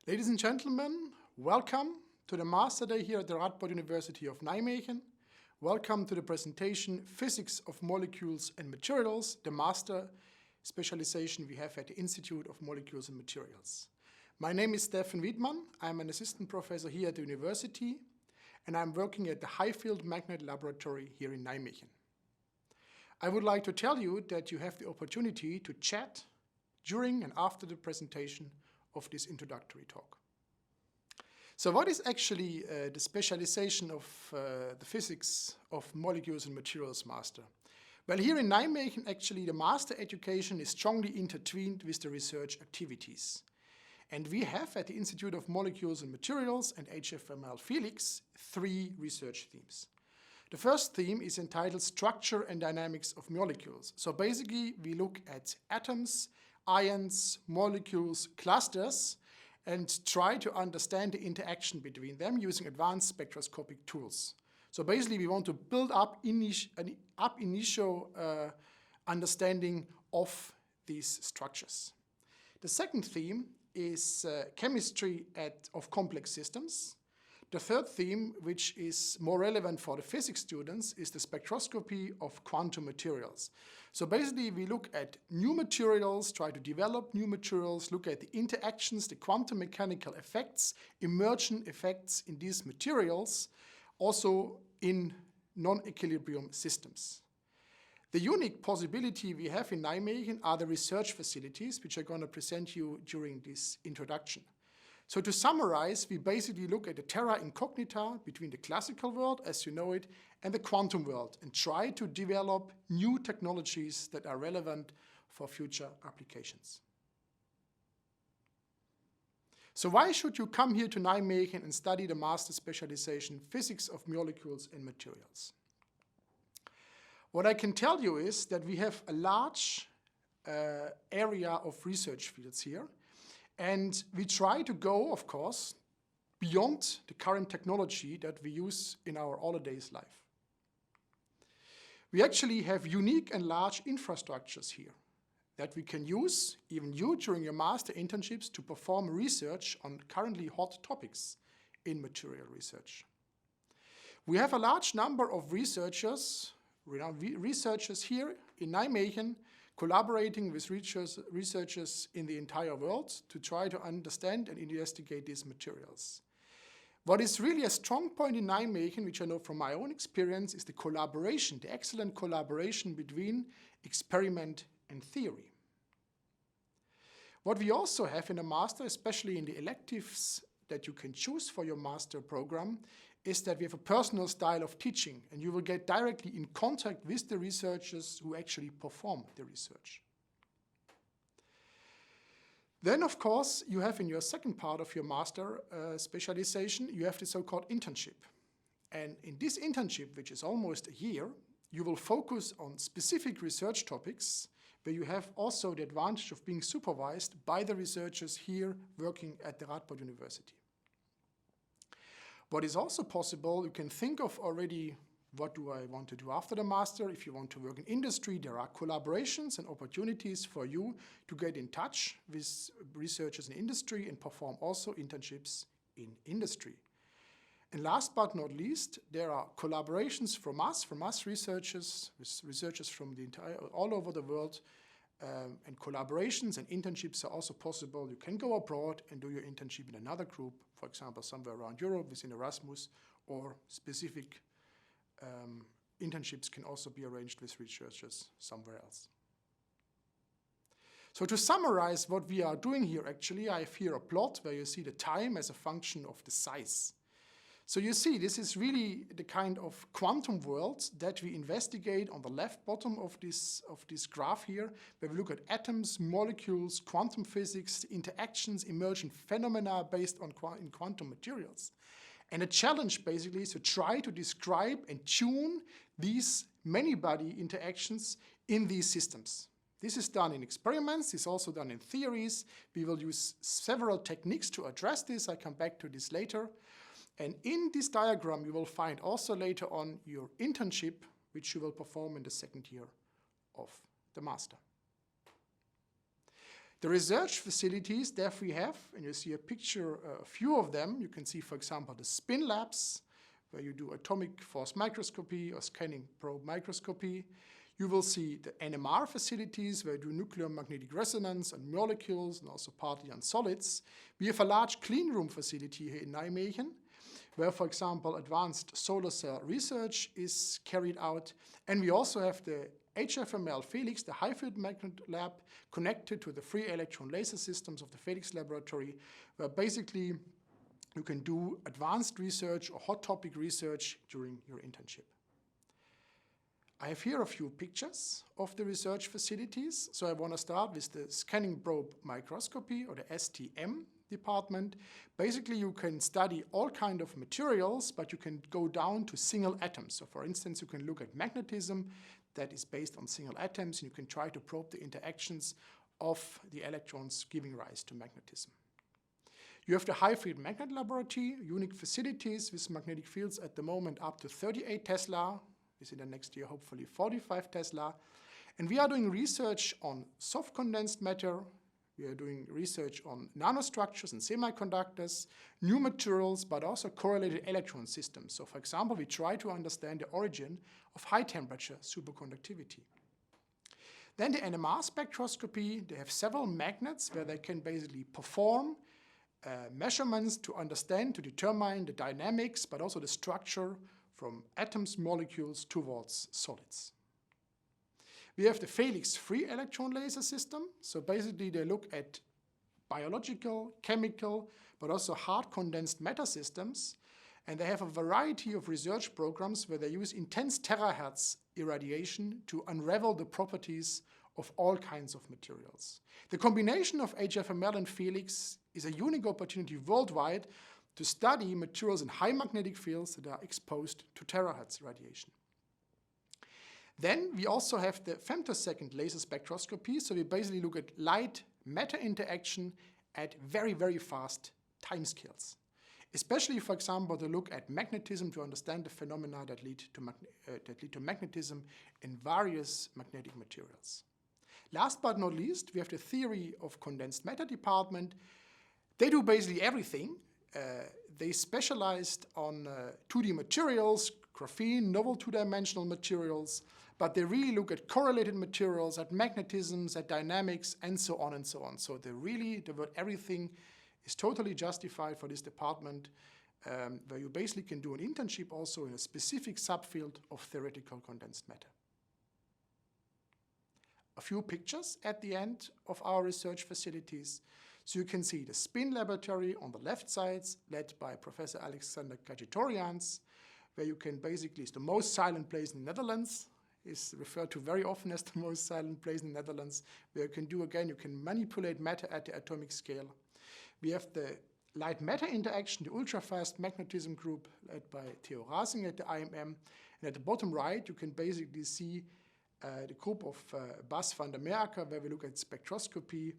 Ladies and gentlemen, welcome to the Master Day here at the Radboud University of Nijmegen. Welcome to the presentation Physics of Molecules and Materials, the master specialization we have at the Institute of Molecules and Materials. My name is Stefan Wiedmann. I'm an assistant professor here at the university, and I'm working at the High-Field Magnet Laboratory here in Nijmegen. I would like to tell you that you have the opportunity to chat during and after the presentation of this introductory talk. So what is actually the specialization of the Physics of Molecules and Materials master? Well, here in Nijmegen, actually, the master education is strongly intertwined with the research activities. And we have at the Institute of Molecules and Materials and HFML Felix 3 research themes. The first theme is entitled Structure and Dynamics of Molecules. So basically, we look at atoms, ions, molecules, clusters, and try to understand the interaction between them using advanced spectroscopic tools. So basically, we want to build up initial understanding of these structures. The second theme is chemistry of complex systems. The third theme, which is more relevant for the physics students, is the spectroscopy of quantum materials. So basically, we look at new materials, try to develop new materials, look at the interactions, the quantum mechanical effects, emergent effects in these materials, also in non-equilibrium systems. The unique possibility we have in Nijmegen are the research facilities, which I'm going to present you during this introduction. So to summarize, we basically look at the terra incognita between the classical world, as you know it, and the quantum world, and try to develop new technologies that are relevant for future applications. So why should you come here to Nijmegen and study the master specialization Physics of Molecules and Materials? What I can tell you is that we have a large area of research fields here. And we try to go, of course, beyond the current technology that we use in our all-a-days life. We actually have unique and large infrastructures here that we can use, even you during your master internships, to perform research on currently hot topics in material research. We have a large number of researchers here in Nijmegen, collaborating with researchers in the entire world to try to understand and investigate these materials. What is really a strong point in Nijmegen, which I know from my own experience, is the collaboration, the excellent collaboration between experiment and theory. What we also have in a master, especially in the electives that you can choose for your master program, is that we have a personal style of teaching, and you will get directly in contact with the researchers who actually perform the research. Then, of course, you have in your second part of your master specialization, you have the so-called internship. And in this internship, which is almost a year, you will focus on specific research topics where you have also the advantage of being supervised by the researchers here working at the Radboud University. What is also possible, you can think of already, what do I want to do after the master? If you want to work in industry, there are collaborations and opportunities for you to get in touch with researchers in industry and perform also internships in industry. And last but not least, there are collaborations from us researchers, with researchers from all over the world, and collaborations and internships are also possible. You can go abroad and do your internship in another group, for example, somewhere around Europe within Erasmus, or specific internships can also be arranged with researchers somewhere else. So to summarize what we are doing here, actually, I have here a plot where you see the time as a function of the size. So you see, this is really the kind of quantum world that we investigate on the left bottom of this graph here, where we look at atoms, molecules, quantum physics, interactions, emergent phenomena based on in quantum materials. And the challenge basically is to try to describe and tune these many-body interactions in these systems. This is done in experiments, it's also done in theories. We will use several techniques to address this. I come back to this later. And in this diagram, you will find also later on your internship, which you will perform in the second year of the master. The research facilities that we have, and you see a picture, a few of them. You can see, for example, the spin labs, where you do atomic force microscopy or scanning probe microscopy. You will see the NMR facilities, where you do nuclear magnetic resonance on molecules and also partly on solids. We have a large clean room facility here in Nijmegen, where, for example, advanced solar cell research is carried out. And we also have the HFML Felix, the high-field magnet lab, connected to the free electron laser systems of the Felix laboratory, where basically you can do advanced research or hot topic research during your internship. I have here a few pictures of the research facilities. So I want to start with the scanning probe microscopy, or the STM department. Basically, you can study all kinds of materials, but you can go down to single atoms. So for instance, you can look at magnetism that is based on single atoms, and you can try to probe the interactions of the electrons giving rise to magnetism. You have the high-field magnet laboratory, unique facilities with magnetic fields at the moment up to 38 Tesla, within the next year hopefully 45 Tesla. And we are doing research on soft condensed matter. We are doing research on nanostructures and semiconductors, new materials, but also correlated electron systems. So for example, we try to understand the origin of high temperature superconductivity. Then the NMR spectroscopy, they have several magnets where they can basically perform measurements to understand, to determine the dynamics, but also the structure from atoms, molecules towards solids. We have the Felix free electron laser system. So basically they look at biological, chemical, but also hard condensed matter systems. And they have a variety of research programs where they use intense terahertz irradiation to unravel the properties of all kinds of materials. The combination of HFML and Felix is a unique opportunity worldwide to study materials in high magnetic fields that are exposed to terahertz radiation. Then we also have the femtosecond laser spectroscopy. So we basically look at light-matter interaction at very, very fast timescales. Especially, for example, to look at magnetism to understand the phenomena that lead to magnetism in various magnetic materials. Last but not least, we have the theory of condensed matter department. They do basically everything. They specialized on 2D materials, graphene, novel two-dimensional materials, but they really look at correlated materials, at magnetisms, at dynamics, and so on and so on. So the word everything is totally justified for this department, where you basically can do an internship also in a specific subfield of theoretical condensed matter. A few pictures at the end of our research facilities. So you can see the spin laboratory on the left side, led by Professor Alexander Kajitorians, where you can basically, it's the most silent place in the Netherlands, is referred to very often as the most silent place in the Netherlands, where you can do, again, you can manipulate matter at the atomic scale. We have the light-matter interaction, the ultra-fast magnetism group, led by Theo Rasing at the IMM. And at the bottom right, you can basically see the group of Bas van der Merke, where we look at spectroscopy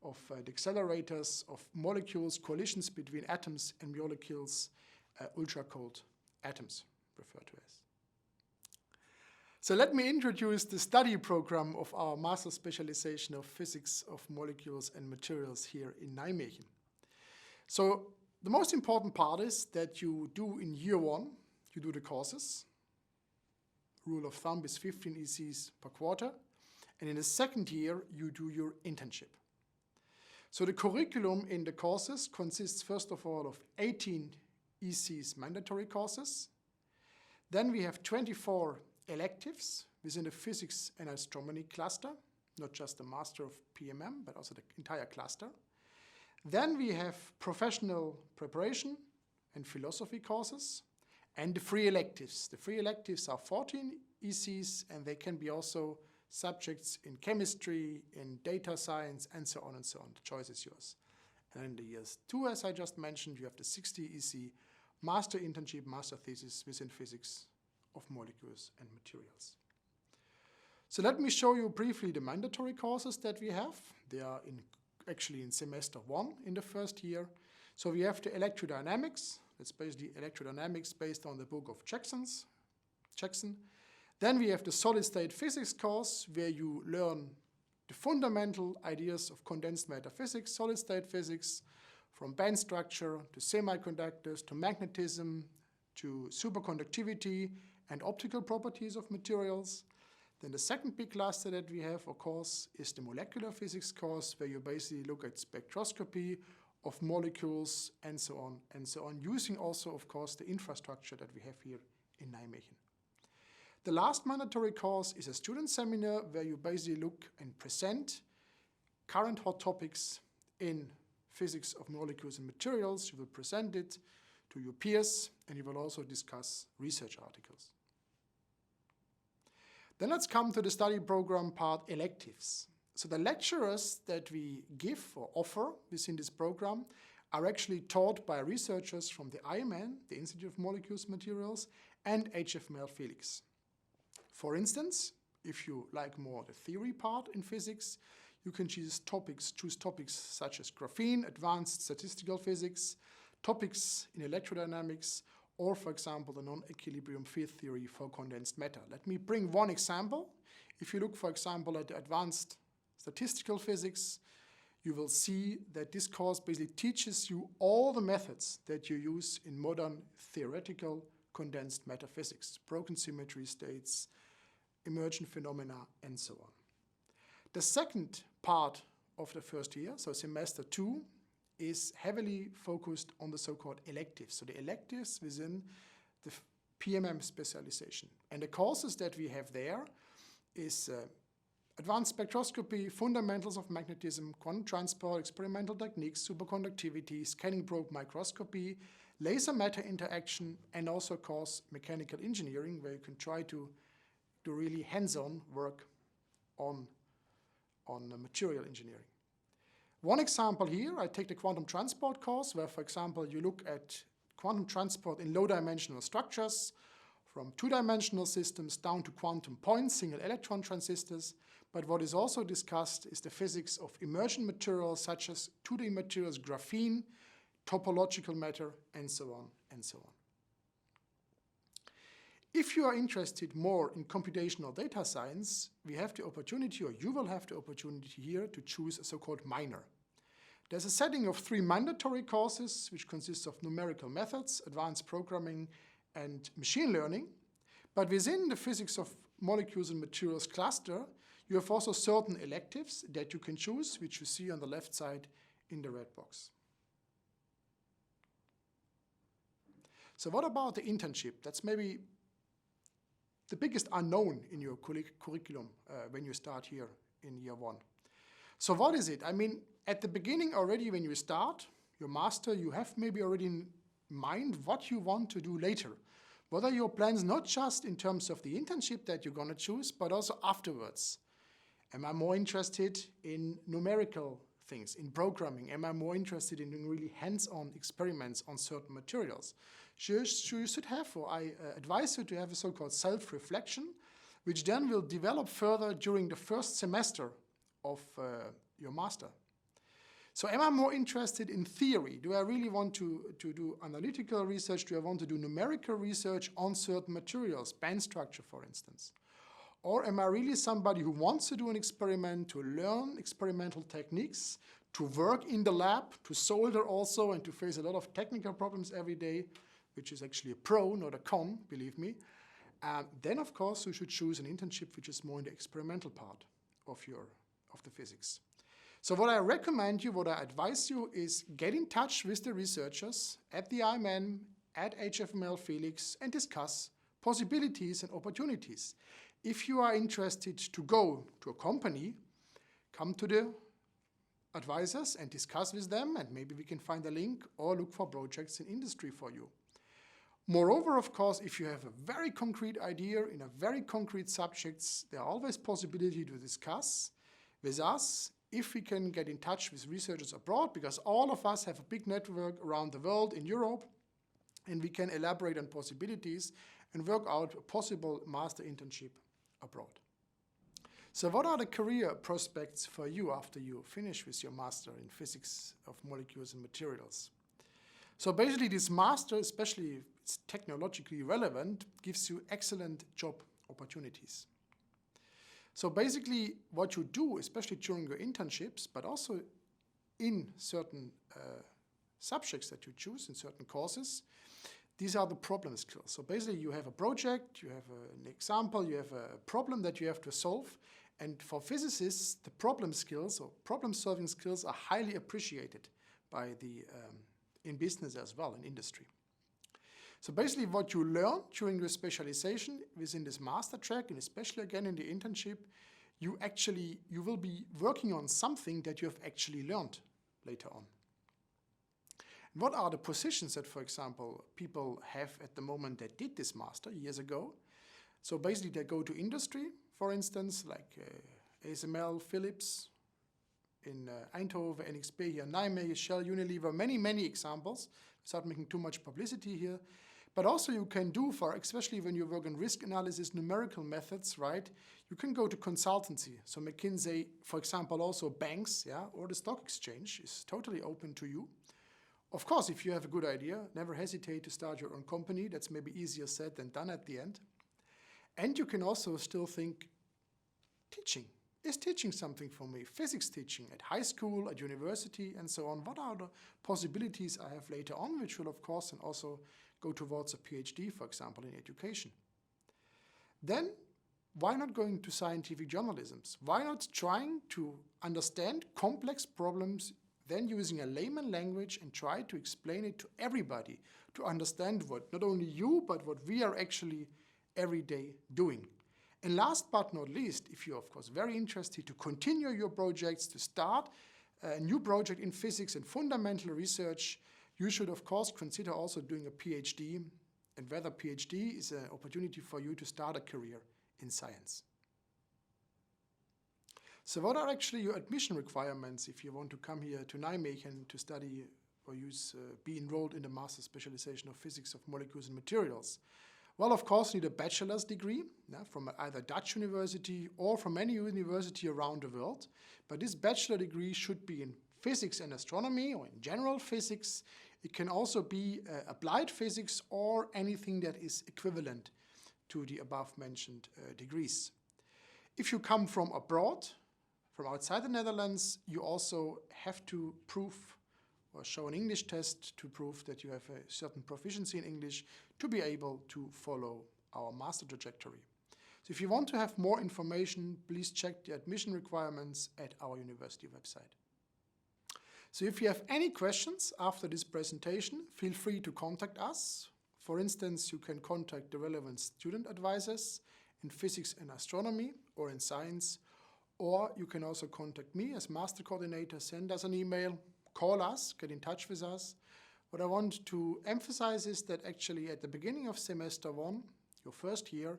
of the accelerators of molecules, collisions between atoms and molecules, ultra-cold atoms, referred to as. So let me introduce the study program of our master specialization of physics of molecules and materials here in Nijmegen. So the most important part is that you do in year one, you do the courses. Rule of thumb is 15 ECs per quarter. And in the second year, you do your internship. So the curriculum in the courses consists, first of all, of 18 ECs mandatory courses. Then we have 24 electives within the physics and astronomy cluster, not just the master of PMM, but also the entire cluster. Then we have professional preparation and philosophy courses, and the free electives. The free electives are 14 ECs, and they can be also subjects in chemistry, in data science, and so on and so on. The choice is yours. And in the years 2, as I just mentioned, you have the 60 EC master internship, master thesis within physics of molecules and materials. So let me show you briefly the mandatory courses that we have. They are actually in semester 1 in the first year. So we have the electrodynamics. That's basically electrodynamics based on the book of Jackson. Then we have the solid-state physics course, where you learn the fundamental ideas of condensed matter physics, solid-state physics, from band structure to semiconductors to magnetism to superconductivity and optical properties of materials. Then the second big cluster that we have, of course, is the molecular physics course, where you basically look at spectroscopy of molecules and so on, using also, of course, the infrastructure that we have here in Nijmegen. The last mandatory course is a student seminar where you basically look and present current hot topics in physics of molecules and materials. You will present it to your peers, and you will also discuss research articles. Then let's come to the study program part, electives. So the lecturers that we give or offer within this program are actually taught by researchers from the IMN, the Institute of Molecules and Materials, and HFML Felix. For instance, if you like more the theory part in physics, you can choose topics such as graphene, advanced statistical physics, topics in electrodynamics, or for example, the non-equilibrium field theory for condensed matter. Let me bring one example. If you look, for example, at the advanced statistical physics, you will see that this course basically teaches you all the methods that you use in modern theoretical condensed matter physics, broken symmetry states, emergent phenomena, and so on. The second part of the first year, so semester 2, is heavily focused on the so-called electives. So the electives within the PMM specialization. And the courses that we have there is advanced spectroscopy, fundamentals of magnetism, quantum transport, experimental techniques, superconductivity, scanning probe microscopy, laser matter interaction, and also, of course, mechanical engineering, where you can try to do really hands-on work on material engineering. One example here, I take the quantum transport course, where, for example, you look at quantum transport in low-dimensional structures, from two-dimensional systems down to quantum points, single electron transistors. But what is also discussed is the physics of emergent materials, such as 2D materials, graphene, topological matter, and so on and so on. If you are interested more in computational data science, we have the opportunity, or you will have the opportunity here, to choose a so-called minor. There's a setting of 3 mandatory courses, which consists of numerical methods, advanced programming, and machine learning. But within the physics of molecules and materials cluster, you have also certain electives that you can choose, which you see on the left side in the red box. So what about the internship? That's maybe the biggest unknown in your curriculum when you start here in year 1. So what is it? I mean, at the beginning already when you start your master, you have maybe already in mind what you want to do later. What are your plans, not just in terms of the internship that you're going to choose, but also afterwards? Am I more interested in numerical things, in programming? Am I more interested in doing really hands-on experiments on certain materials? You should have, or I advise you to have a so-called self-reflection, which then will develop further during the first semester of your master. So am I more interested in theory? Do I really want to do analytical research? Do I want to do numerical research on certain materials, band structure, for instance? Or am I really somebody who wants to do an experiment, to learn experimental techniques, to work in the lab, to solder also, and to face a lot of technical problems every day, which is actually a pro, not a con, believe me. Then, of course, you should choose an internship which is more in the experimental part of the physics. So what I recommend you, what I advise you, is get in touch with the researchers at the IMN, at HFML Felix, and discuss possibilities and opportunities. If you are interested to go to a company, come to the advisors and discuss with them, and maybe we can find a link or look for projects in industry for you. Moreover, of course, if you have a very concrete idea in a very concrete subjects, there are always possibility to discuss with us if we can get in touch with researchers abroad, because all of us have a big network around the world in Europe, and we can elaborate on possibilities and work out a possible master internship abroad. So what are the career prospects for you after you finish with your master in physics of molecules and materials? So basically this master, especially if it's technologically relevant, gives you excellent job opportunities. So basically what you do, especially during your internships, but also in certain subjects that you choose, in certain courses, these are the problem skills. So basically you have a project, you have an example, you have a problem that you have to solve. And for physicists, the problem skills or problem-solving skills are highly appreciated by in business as well, in industry. So basically what you learn during your specialization within this master track, and especially again in the internship, you will be working on something that you have actually learned later on. What are the positions that, for example, people have at the moment that did this master years ago? So basically they go to industry, for instance, like ASML, Philips, in Eindhoven, NXP here in Nijmegen, Shell, Unilever, many examples. Without making too much publicity here. But also you can do, especially when you work on risk analysis, numerical methods, right? You can go to consultancy. So McKinsey, for example, also banks, yeah, or the stock exchange is totally open to you. Of course, if you have a good idea, never hesitate to start your own company. That's maybe easier said than done at the end. And you can also still think, teaching. Is teaching something for me? Physics teaching at high school, at university, and so on. What are the possibilities I have later on, which will, of course, and also go towards a PhD, for example, in education? Then, why not going to scientific journalisms? Why not trying to understand complex problems, then using a layman language and try to explain it to everybody, to understand what not only you, but what we are actually every day doing. And last but not least, if you're of course very interested to continue your projects, to start a new project in physics and fundamental research, you should of course consider also doing a PhD, and whether PhD is an opportunity for you to start a career in science. So what are actually your admission requirements if you want to come here to Nijmegen to study or be enrolled in the master specialization of physics of molecules and materials? Well, of course, you need a bachelor's degree from either Dutch university or from any university around the world. But this bachelor degree should be in physics and astronomy or in general physics. It can also be applied physics or anything that is equivalent to the above mentioned degrees. If you come from abroad, from outside the Netherlands, you also have to prove or show an English test to prove that you have a certain proficiency in English to be able to follow our master trajectory. So if you want to have more information, please check the admission requirements at our university website. So if you have any questions after this presentation, feel free to contact us. For instance, you can contact the relevant student advisors in physics and astronomy or in science, or you can also contact me as master coordinator, send us an email, call us, get in touch with us. What I want to emphasize is that actually at the beginning of semester 1, your first year,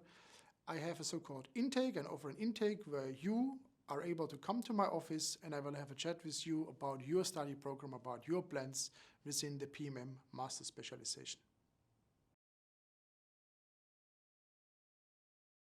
I have a so-called intake and offer an intake where you are able to come to my office and I will have a chat with you about your study program, about your plans within the PMM master specialization.